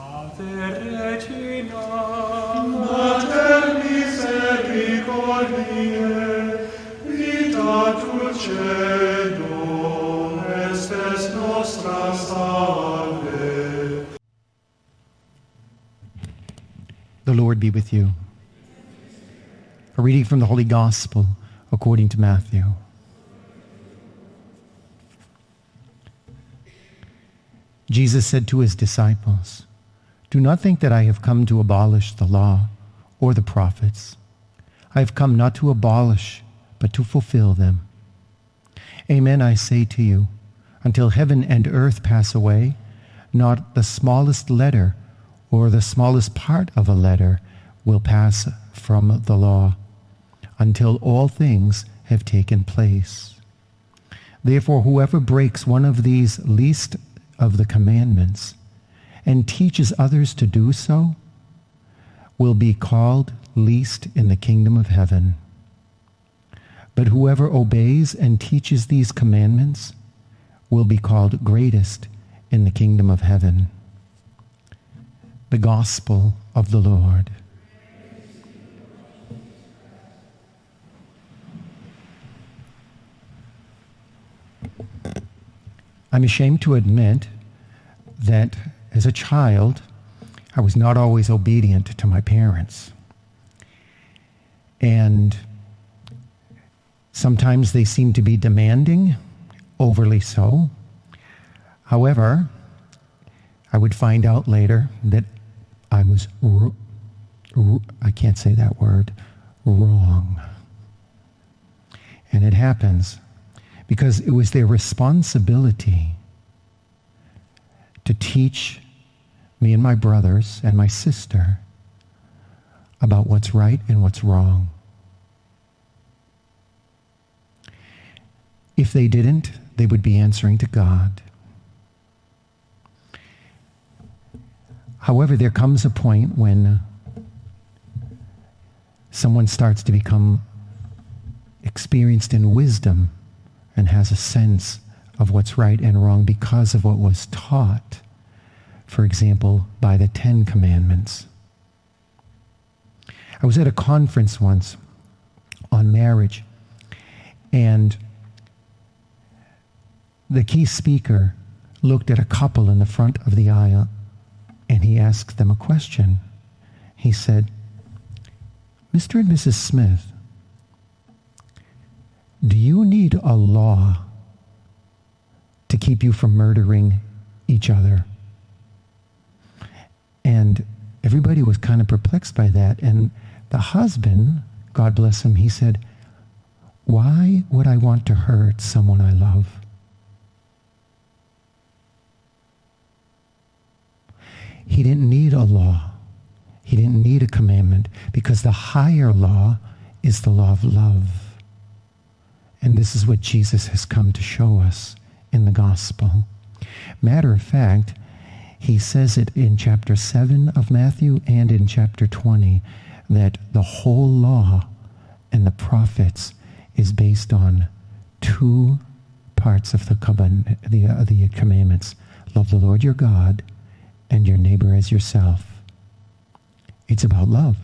Ave Regina, Mater misericordiae, vita dulcedo, estes nostra salve. The Lord be with you. A reading from the Holy Gospel according to Matthew. Jesus said to his disciples, "Do not think that I have come to abolish the law or the prophets. I have come not to abolish, but to fulfill them. Amen, I say to you, until heaven and earth pass away, not the smallest letter or the smallest part of a letter will pass from the law, until all things have taken place. Therefore, whoever breaks one of these least of the commandments and teaches others to do so will be called least in the kingdom of heaven. But whoever obeys and teaches these commandments will be called greatest in the kingdom of heaven." The Gospel of the Lord. I'm ashamed to admit that as a child, I was not always obedient to my parents. And sometimes they seemed to be demanding, overly so. However, I would find out later that I was, I can't say that word, wrong. And it happens because it was their responsibility to teach me and my brothers and my sister about what's right and what's wrong. If they didn't, they would be answering to God. However, there comes a point when someone starts to become experienced in wisdom and has a sense of what's right and wrong because of what was taught, for example, by the 10 Commandments. I was at a conference once on marriage, and the key speaker looked at a couple in the front of the aisle, and he asked them a question. He said, "Mr. and Mrs. Smith, do you need a law to keep you from murdering each other?" And everybody was kind of perplexed by that. And the husband, God bless him, he said, "Why would I want to hurt someone I love?" He didn't need a law. He didn't need a commandment because the higher law is the law of love. And this is what Jesus has come to show us in the gospel. Matter of fact, he says it in chapter 7 of Matthew and in chapter 20 that the whole law and the prophets is based on 2 parts of the commandments. Love the Lord your God and your neighbor as yourself. It's about love.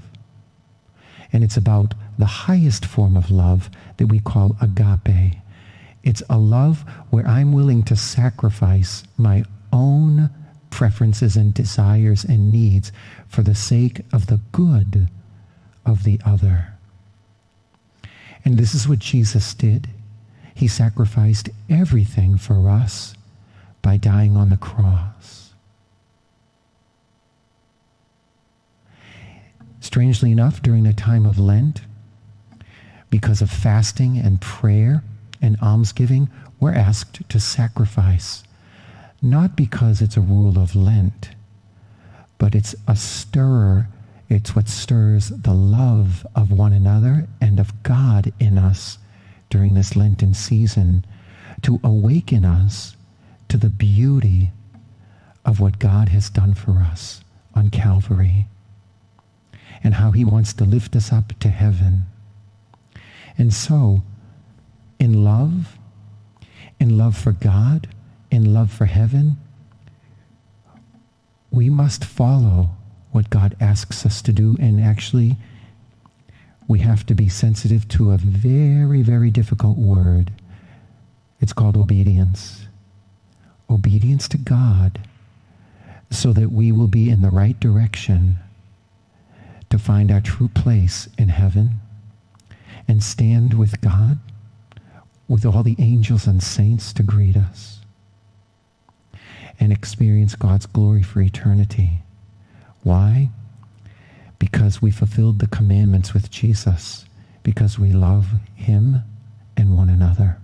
And it's about the highest form of love that we call agape. It's a love where I'm willing to sacrifice my own preferences and desires and needs for the sake of the good of the other. And this is what Jesus did. He sacrificed everything for us by dying on the cross. Strangely enough, during the time of Lent, because of fasting and prayer and almsgiving, we're asked to sacrifice. Not because it's a rule of Lent, but it's a stirrer. It's what stirs the love of one another and of God in us during this Lenten season, to awaken us to the beauty of what God has done for us on Calvary and how he wants to lift us up to heaven. And so, in love for God, in love for heaven, we must follow what God asks us to do, and actually we have to be sensitive to a very, very difficult word. It's called obedience. Obedience to God, so that we will be in the right direction to find our true place in heaven and stand with God, with all the angels and saints to greet us, and experience God's glory for eternity. Why? Because we fulfilled the commandments with Jesus, because we love him and one another.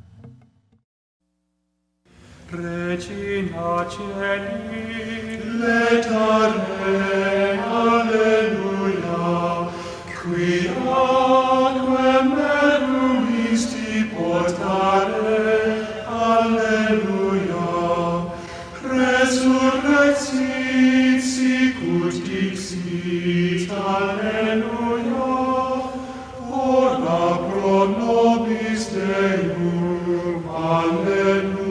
Regina Celi, letare, alleluia, qui atque meruisti portare, alleluia, resurrexit sicut dixit, alleluia, ora pro nobis Deum, alleluia.